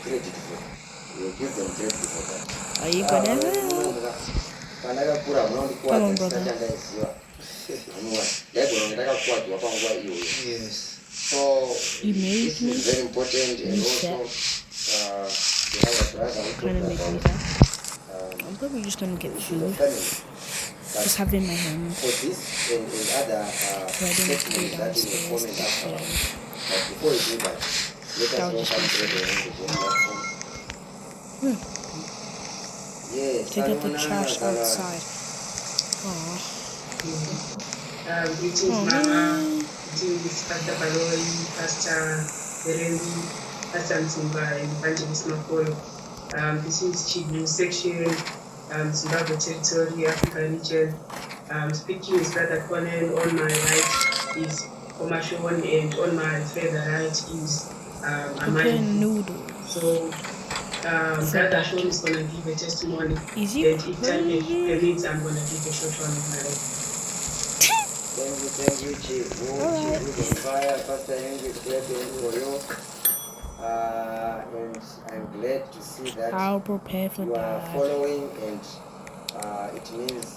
credit for. You give them credit for that. Are you gonna help? Come on, brother. Yes. So You made this me. is very important, and also the other brother who Trying to talked make me about that. I'm probably just gonna get the food. family. Just have it in my hand. For this and other So I don't have to go statements that in the downstairs. comment after. But before you do that, let That us was just welcome my Trevor on the platform. Yes, to get the trash outside. Aww. Greetings, Oh, Mama. man. Greetings, Pastor Baloi, Pastor Berendi, Pastor Msimba, and Evangelist Makolo. This is Chibu section, Zimbabwe territory, Africa region. Speaking is Brother Conan. On my right is Commercial, and on my further right is Prepare Amani. noodles. So Brother Sean is going to give a testimony, Is he and if time crazy? permits, I'm going to give a short one of my own. Thank you, Chief. Alright. Chief is on fire. Pastor Henry is clapping for you. And I'm glad to see that I'll prepare for you are that. following, and it means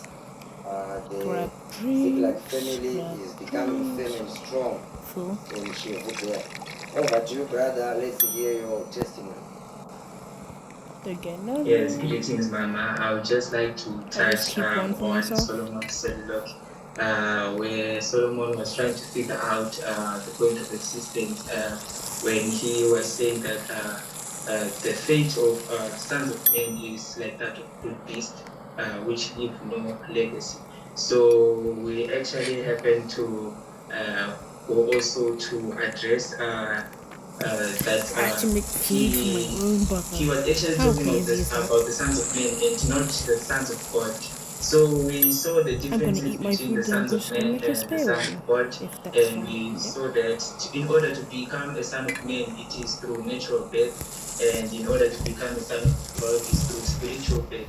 the Grab Ziklag drinks. family is becoming firm and strong. Full. And there. Over to you, brother. Let's hear your testimony. Again, Yes, greetings, Mama. I would just like to touch keep one for on myself. Solomon's soliloquy, where Solomon was trying to figure out the point of existence when he was saying that the fate of sons of men is like that of brute beasts, which leave no legacy. So we actually happen to go also to address that I had to make food for my own brother. he was actually How talking crazy is that? about the sons of men and not the sons of God. So we saw the differences eat my between the food, then sons of just men make a and the spare sons one, of God, if that's and fine. we Yep. saw that in order to become a son of man, it is through natural birth, and in order to become a son of God, it is through spiritual birth.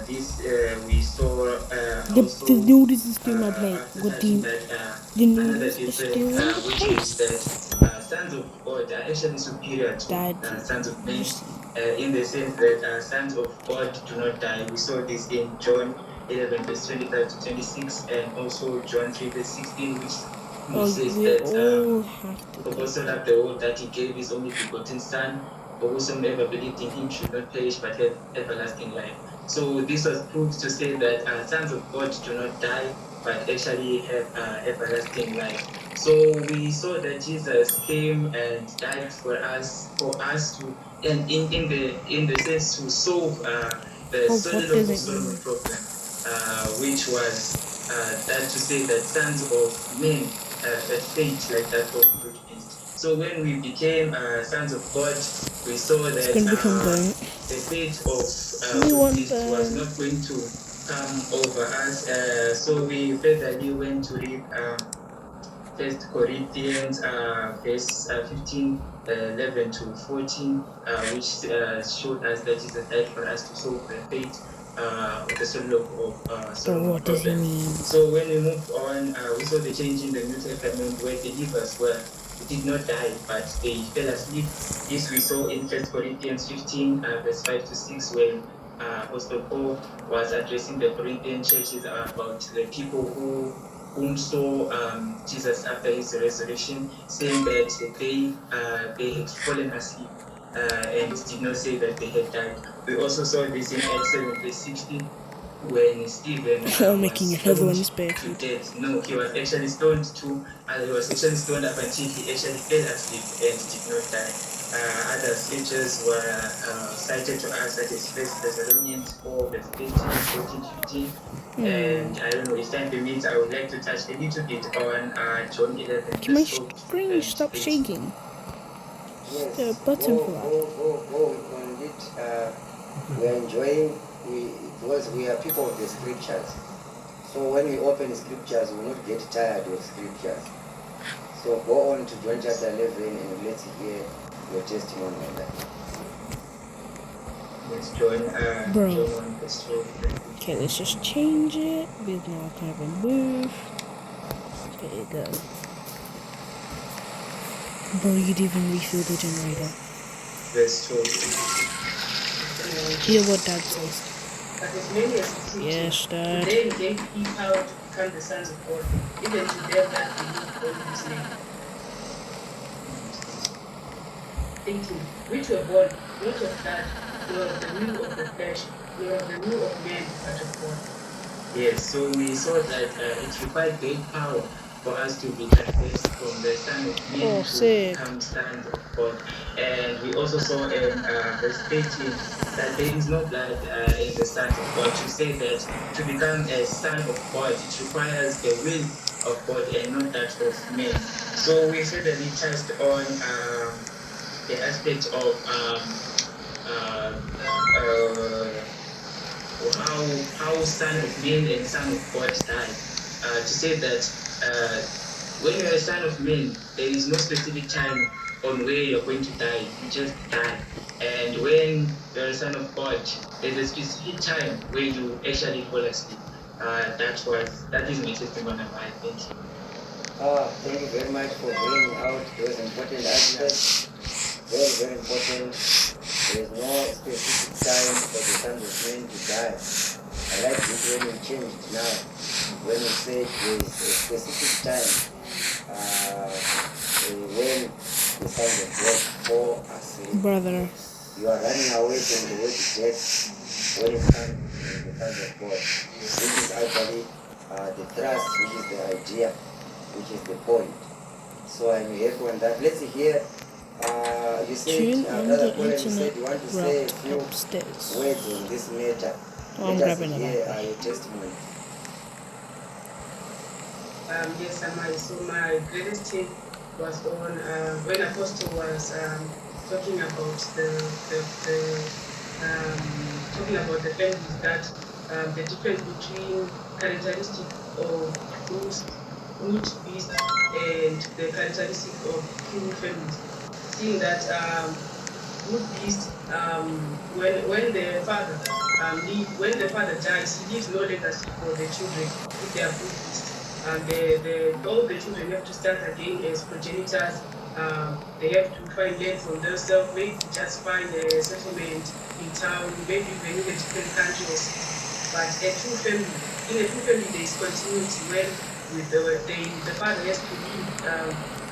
This we saw also. The noodles is still my plate. Good The noodles is still in the which plate. is that sons of God are actually superior to Daddy, sons of men, just in the sense that sons of God do not die. We saw this in John 11 verse 25 to 26, and also John 3 verse 16, which says we that all have to for go. God so loved the world that he gave his only begotten Son, for whosoever believed in him should not perish but have everlasting life. So this was proved to say that sons of God do not die but actually have everlasting life. So we saw that Jesus came and died for us to, and in the sense to solve the Solomon problem, which was that to say that sons of men have a fate like that of brute beasts. So when we became sons of God, we saw that the fate of brute beasts was not going to come over us. So we furtherly went to read 1 Corinthians verse 15, 11 to 14, which showed us that Jesus died for us to solve the fate of the Solomon problem. So when we moved on, we saw the change in the New Testament where believers did not die, but they fell asleep. This we saw in 1 Corinthians 15, verse 5 to 6, when Apostle Paul was addressing the Corinthian churches about the people whom saw Jesus after his resurrection, saying that they had fallen asleep and did not say that they had died. We also saw this in Acts 7 verse 16, when Stephen making was stoned to death. No, he was actually stoned up until he actually fell asleep and did not die. Other scriptures were cited to us, such as 1 Thessalonians 4 verse 13, 14, 15. And I don't know, if time permits, I would like to touch a little bit on John 11. Can my screen stop shaking? Yes. The button for that. On it. We're enjoying, because we are people of the scriptures. So when we open scriptures, we will not get tired of scriptures. So go on to John chapter 11 and let's hear your testimony on that. Let's join Bro. John verse 12. Okay, let's just change it. Because now I can have a move. There you go. Bro, you'd even refill the generator. verse 12. Hear what Dad says. But as many as received him, Yes, to Dad. them gave he power to become the sons of God, even to them that believe on his name. 18. Which were born not of blood, nor of the will of the flesh, nor of the will of man, but of God. Yes, so we saw that it required great power for us to be transgressed from the Son of Man to sick. become sons of God. And we also saw in verse 13 that there is no blood in the sons of God. To say that to become a son of God, it requires the will of God and not that of men. So we certainly touched on the aspect of how Son of Man and Son of God died. To say that when you're a Son of Man, there is no specific time on where you're going to die. You just die. And when you're a Son of God, there's a specific time where you actually fall asleep. That is my testimony. I think. Thank you very much for bringing out those important aspects. Very, very important. There is no specific time for the sons of men to die. I like it when you change it now. When you say there is a specific time when the sons of God fall asleep. Brother. You are running away from the word death when it comes to the sons of God. This is actually the thrust, which is the idea, which is the point. So I'm here on that. Let's hear. You said, Tune on Brother the Colin, you internet said you want to say a route few upstairs. words on this matter. Oh, I'm Let us grabbing a hear bag. your testimony. Yes, so my greatest tip was on when Apostle was talking about talking about the families, that the difference between characteristic of good beast and the characteristic of true families. Seeing that good beast, when the father when the father dies, he leaves no legacy for the children if they are good beasts. All the children have to start again as progenitors. They have to find land for themselves, maybe just find a settlement in town, maybe even in a different country or city. But a true family, in a true family, there is continuity when with the father has to leave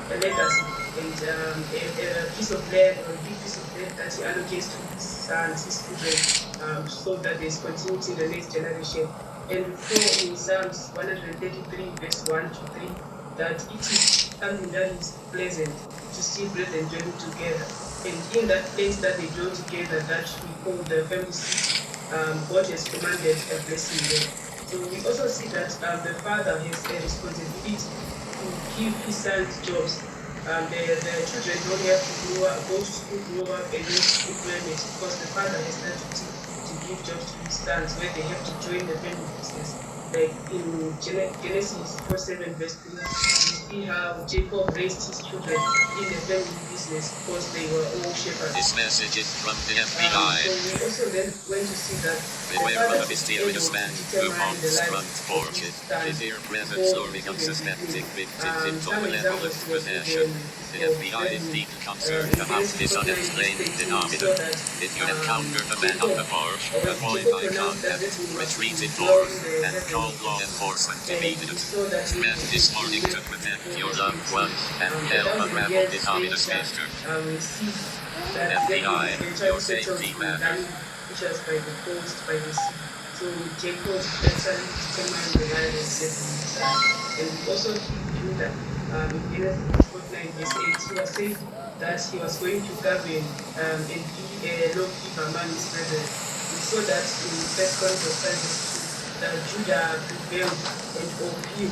a legacy and a piece of land or a big piece of land that he allocates to his sons, his children, so that there is continuity in the next generation. And we saw in Psalms 133, verse 1 to 3, that it is something that is pleasant to see brethren dwelling together. And in that place that they dwell together, that we call the family seat, God has commanded a blessing there. So we also see that the father has a responsibility to give his sons jobs. The children don't have to go to school, grow up, and need employment, because the father has that duty to give jobs to his sons where they have to join the family business. Like in Genesis 47, verse 3, we see how Jacob raised his children in the family business because they were all shepherds. This message is from the FBI. So we also then went to see that Beware the of a mysterious man who haunts front porches. His ear presence luring unsuspecting victims into malevolent possession. The FBI is deeply concerned about this unexplained phenomenon. If you encounter the man on the porch, avoid eye contact, retreat indoors, and call law enforcement immediately. Spend this morning to protect your loved ones and help unravel this ominous mystery. FBI, your safety matters. Just by the coast, by the sea. So Jacob actually determined the line of death. And we also knew that in Genesis 49, verse 8, he was saying that he was going to govern and be a lawgiver among his brethren. We saw that in 1 Chronicles 5, verse 2, that Judah prevailed and Ophir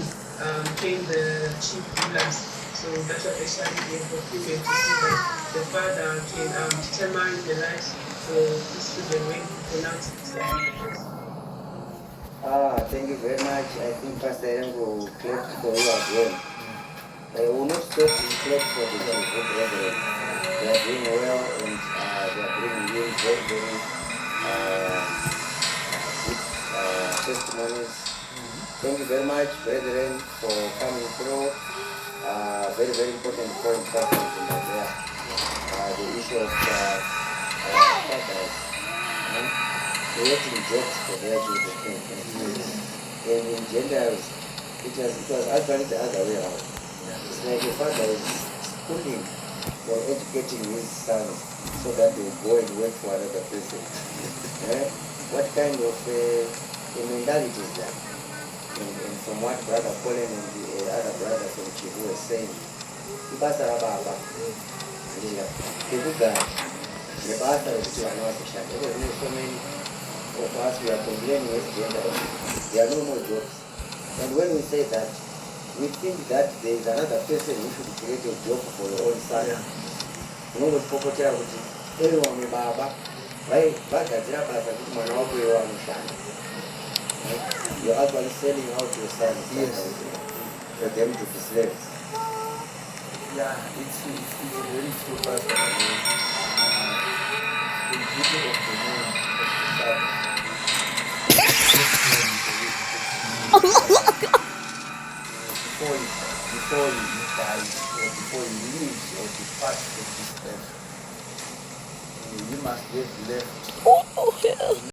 became the chief rulers. So that was actually the fulfillment to see that the father can determine the lives for his children when he pronounces his languages. Thank you very much. I think Pastor Aaron will clap for you again. I will not stop to clap for the good brethren. They are doing well and they are bringing in very, very good testimonies. Thank you very much, brethren, for coming through. Very, very important point, Pastor, there. The issue of creating jobs for their children. And in genders, it was actually the other way around. It's like a father is schooling or educating his sons so that they go and work for another person. What kind of a mentality is that? And from what Brother Colin and the other brother from Chibu were saying, ibasa la baba ndio kivuga ni basa ukuthi wana wakushaka. Because there's so many of us we are complaining with gender. There are no more jobs. And when we say that, we think that there is another person who should create a job for your own son. Unongopokotera kuti ewe wame baba vai vakadzira basa kuti mwana wako iwe wamushanda. You're actually selling out your sons for them to be slaves. Yeah, it's very true, Pastor. The beauty of the name of the Sabbath. Before you die, or before you leave or depart from this earth, you must have left Oh, hell.